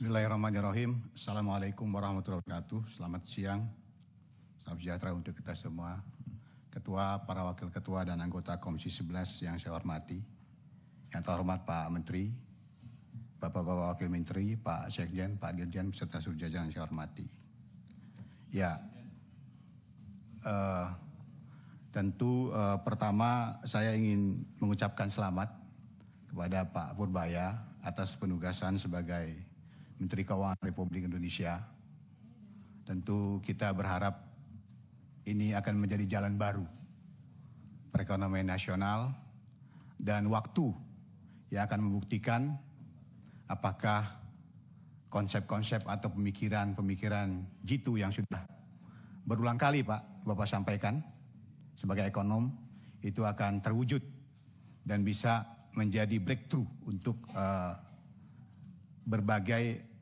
Bismillahirrahmanirrahim. Assalamualaikum warahmatullahi wabarakatuh. Selamat siang. Salam sejahtera untuk kita semua. Ketua, para wakil ketua dan anggota Komisi 11 yang saya hormati. Yang terhormat Pak Menteri, Bapak-Bapak Wakil Menteri, Pak Sekjen, Pak Dirjen, beserta seluruh jajaran yang saya hormati. Ya, tentu pertama saya ingin mengucapkan selamat kepada Pak Purbaya atas penugasan sebagai Menteri Keuangan Republik Indonesia. Tentu kita berharap ini akan menjadi jalan baru perekonomian nasional dan waktu yang akan membuktikan apakah konsep-konsep atau pemikiran-pemikiran jitu yang sudah berulang kali Bapak sampaikan sebagai ekonom itu akan terwujud dan bisa menjadi breakthrough untuk berbagai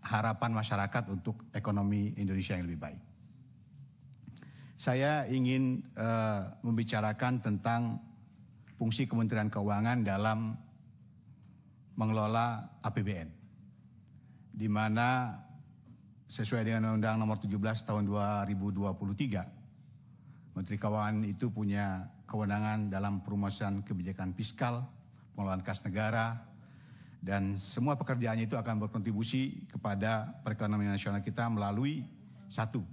harapan masyarakat untuk ekonomi Indonesia yang lebih baik. Saya ingin membicarakan tentang fungsi Kementerian Keuangan dalam mengelola APBN, di mana sesuai dengan Undang-Undang Nomor 17 Tahun 2023, Menteri Keuangan itu punya kewenangan dalam perumusan kebijakan fiskal, pengelolaan kas negara, dan semua pekerjaannya itu akan berkontribusi kepada perekonomian nasional kita melalui satu,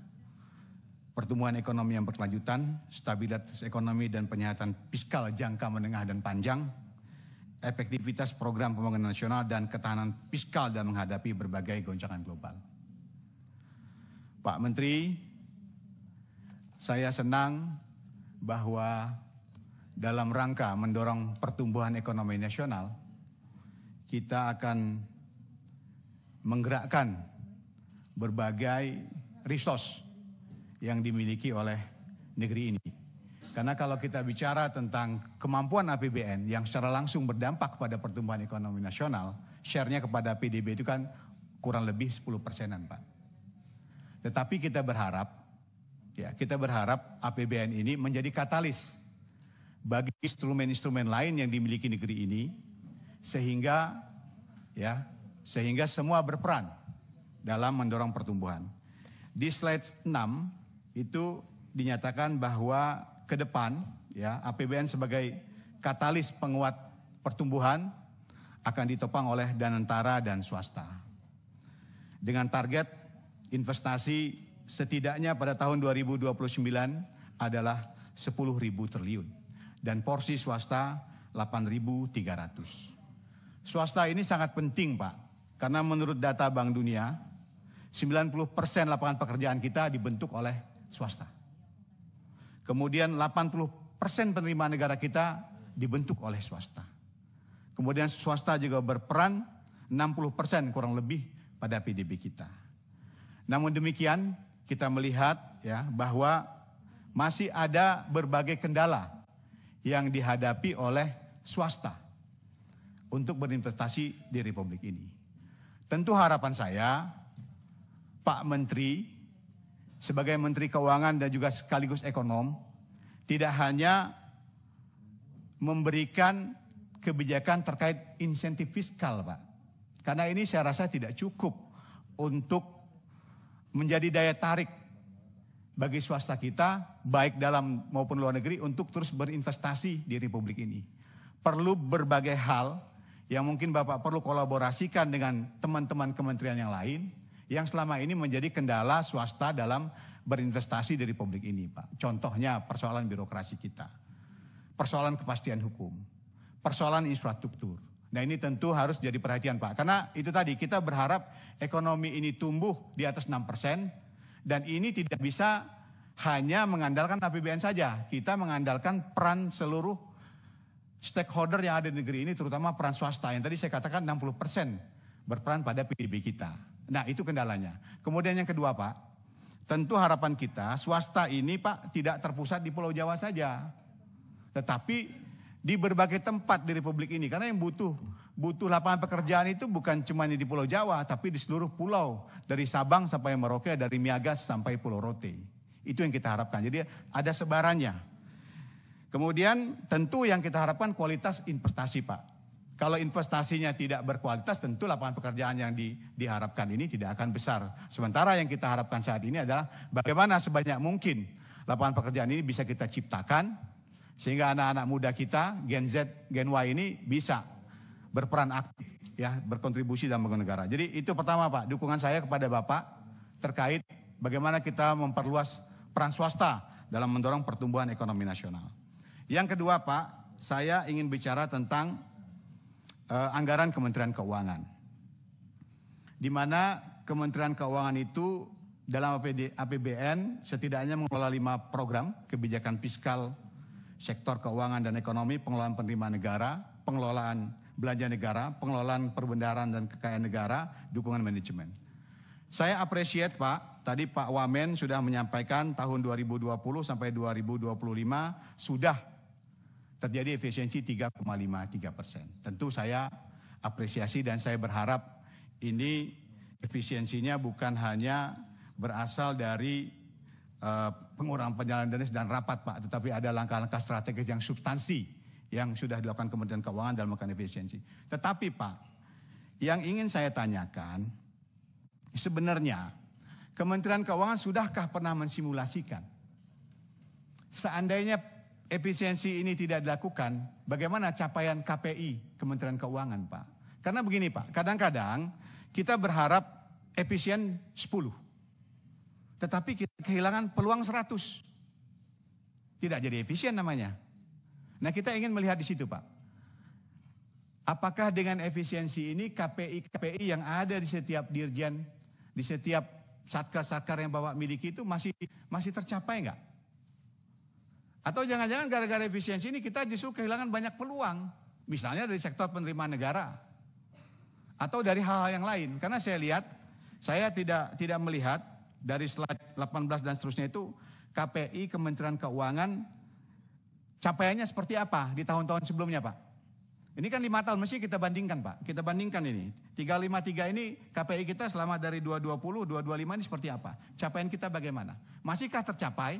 pertumbuhan ekonomi yang berkelanjutan, stabilitas ekonomi dan penyehatan fiskal jangka menengah dan panjang, efektivitas program pembangunan nasional dan ketahanan fiskal dalam menghadapi berbagai goncangan global. Pak Menteri, saya senang bahwa dalam rangka mendorong pertumbuhan ekonomi nasional, kita akan menggerakkan berbagai resource yang dimiliki oleh negeri ini. Karena kalau kita bicara tentang kemampuan APBN yang secara langsung berdampak pada pertumbuhan ekonomi nasional, share-nya kepada PDB itu kan kurang lebih 10%-an, Pak. Tetapi kita berharap APBN ini menjadi katalis bagi instrumen-instrumen lain yang dimiliki negeri ini, sehingga semua berperan dalam mendorong pertumbuhan. Di slide 6 itu dinyatakan bahwa ke depan APBN sebagai katalis penguat pertumbuhan akan ditopang oleh Danantara dan swasta. Dengan target investasi setidaknya pada tahun 2029 adalah 10.000 triliun dan porsi swasta 8.300. Swasta ini sangat penting, Pak, karena menurut data Bank Dunia, 90% lapangan pekerjaan kita dibentuk oleh swasta. Kemudian 80% penerimaan negara kita dibentuk oleh swasta. Kemudian swasta juga berperan 60% kurang lebih pada PDB kita. Namun demikian, kita melihat bahwa masih ada berbagai kendala yang dihadapi oleh swasta untuk berinvestasi di Republik ini. Tentu harapan saya, Pak Menteri, sebagai Menteri Keuangan dan juga sekaligus ekonom, tidak hanya memberikan kebijakan terkait insentif fiskal, Pak. Karena ini saya rasa tidak cukup untuk menjadi daya tarik bagi swasta kita, baik dalam maupun luar negeri, untuk terus berinvestasi di Republik ini. Perlu berbagai hal yang mungkin Bapak perlu kolaborasikan dengan teman-teman kementerian yang lain yang selama ini menjadi kendala swasta dalam berinvestasi di Republik ini, Pak. Contohnya persoalan birokrasi kita, persoalan kepastian hukum, persoalan infrastruktur. Nah, ini tentu harus jadi perhatian, Pak. Karena itu tadi kita berharap ekonomi ini tumbuh di atas 6% dan ini tidak bisa hanya mengandalkan APBN saja. Kita mengandalkan peran seluruh stakeholder yang ada di negeri ini, terutama peran swasta yang tadi saya katakan 60% berperan pada PDB kita. Nah, itu kendalanya. Kemudian yang kedua, Pak, tentu harapan kita swasta ini, Pak, tidak terpusat di Pulau Jawa saja, tetapi di berbagai tempat di Republik ini. Karena yang butuh lapangan pekerjaan itu bukan cuma di Pulau Jawa, tapi di seluruh pulau, dari Sabang sampai Merauke, dari Miagas sampai Pulau Rote. Itu yang kita harapkan. Jadi ada sebarannya. Kemudian tentu yang kita harapkan kualitas investasi, Pak. Kalau investasinya tidak berkualitas, tentu lapangan pekerjaan yang diharapkan ini tidak akan besar. Sementara yang kita harapkan saat ini adalah bagaimana sebanyak mungkin lapangan pekerjaan ini bisa kita ciptakan, sehingga anak-anak muda kita, Gen Z, Gen Y ini bisa berperan aktif, ya, berkontribusi dalam membangun negara. Jadi itu pertama Pak, dukungan saya kepada Bapak terkait bagaimana kita memperluas peran swasta dalam mendorong pertumbuhan ekonomi nasional. Yang kedua Pak, saya ingin bicara tentang anggaran Kementerian Keuangan. Di mana Kementerian Keuangan itu dalam APBN setidaknya mengelola 5 program kebijakan fiskal, sektor keuangan dan ekonomi, pengelolaan penerimaan negara, pengelolaan belanja negara, pengelolaan perbendaharaan dan kekayaan negara, dukungan manajemen. Saya appreciate Pak, tadi Pak Wamen sudah menyampaikan tahun 2020 sampai 2025 sudah terjadi efisiensi 3,53%. Tentu saya apresiasi dan saya berharap ini efisiensinya bukan hanya berasal dari pengurangan penyaluran dana dan rapat Pak, tetapi ada langkah-langkah strategis yang substansi yang sudah dilakukan Kementerian Keuangan dalam melakukan efisiensi. Tetapi Pak, yang ingin saya tanyakan, sebenarnya Kementerian Keuangan sudahkah pernah mensimulasikan seandainya efisiensi ini tidak dilakukan, bagaimana capaian KPI Kementerian Keuangan Pak? Karena begini Pak, kadang-kadang kita berharap efisien 10, tetapi kita kehilangan peluang 100. Tidak jadi efisien namanya. Nah kita ingin melihat di situ Pak. Apakah dengan efisiensi ini KPI yang ada di setiap dirjen, di setiap satker-satker yang Bapak miliki itu masih tercapai enggak? Atau jangan-jangan gara-gara efisiensi ini kita justru kehilangan banyak peluang. Misalnya dari sektor penerimaan negara. Atau dari hal-hal yang lain. Karena saya lihat, saya tidak melihat dari slide 18 dan seterusnya itu KPI Kementerian Keuangan capaiannya seperti apa di tahun-tahun sebelumnya Pak. Ini kan 5 tahun, mesti kita bandingkan Pak. Kita bandingkan ini. 353 ini KPI kita selama dari 2020, 225 ini seperti apa. Capaian kita bagaimana? Masihkah tercapai?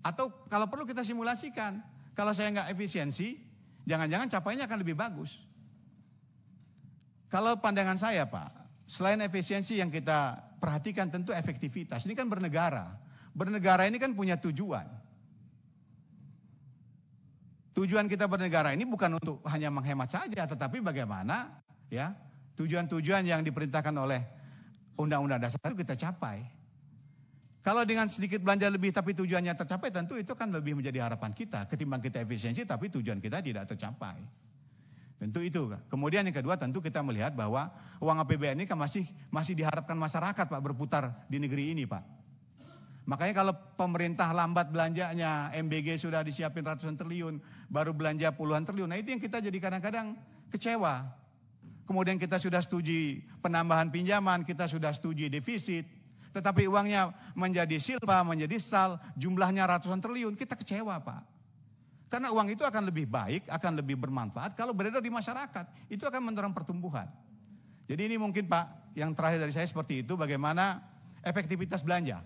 Atau kalau perlu kita simulasikan, kalau saya nggak efisiensi, jangan-jangan capaiannya akan lebih bagus. Kalau pandangan saya Pak, selain efisiensi yang kita perhatikan tentu efektivitas. Ini kan bernegara. Bernegara ini kan punya tujuan. Tujuan kita bernegara ini bukan untuk hanya menghemat saja, tetapi bagaimana ya tujuan-tujuan yang diperintahkan oleh Undang-Undang Dasar itu kita capai. Kalau dengan sedikit belanja lebih tapi tujuannya tercapai, tentu itu kan lebih menjadi harapan kita. Ketimbang kita efisiensi tapi tujuan kita tidak tercapai. Tentu itu. Kemudian yang kedua tentu kita melihat bahwa uang APBN ini kan masih diharapkan masyarakat Pak berputar di negeri ini Pak. Makanya kalau pemerintah lambat belanjanya, MBG sudah disiapin ratusan triliun, baru belanja puluhan triliun. Nah itu yang kita jadi kadang-kadang kecewa. Kemudian kita sudah setuju penambahan pinjaman, kita sudah setuju defisit. Tetapi uangnya menjadi silpa, menjadi sal, jumlahnya ratusan triliun, kita kecewa Pak. Karena uang itu akan lebih baik, akan lebih bermanfaat kalau beredar di masyarakat. Itu akan mendorong pertumbuhan. Jadi ini mungkin Pak, yang terakhir dari saya seperti itu, bagaimana efektivitas belanja.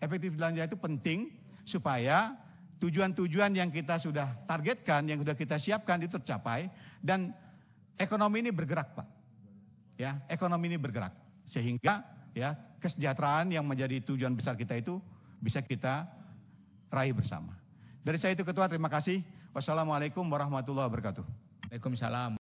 Efektivitas belanja itu penting supaya tujuan-tujuan yang kita sudah targetkan, yang sudah kita siapkan itu tercapai. Dan ekonomi ini bergerak Pak. Ya, ekonomi ini bergerak. Sehingga ya kesejahteraan yang menjadi tujuan besar kita itu bisa kita raih bersama. Dari saya itu Ketua, terima kasih. Wassalamualaikum warahmatullahi wabarakatuh. Waalaikumsalam.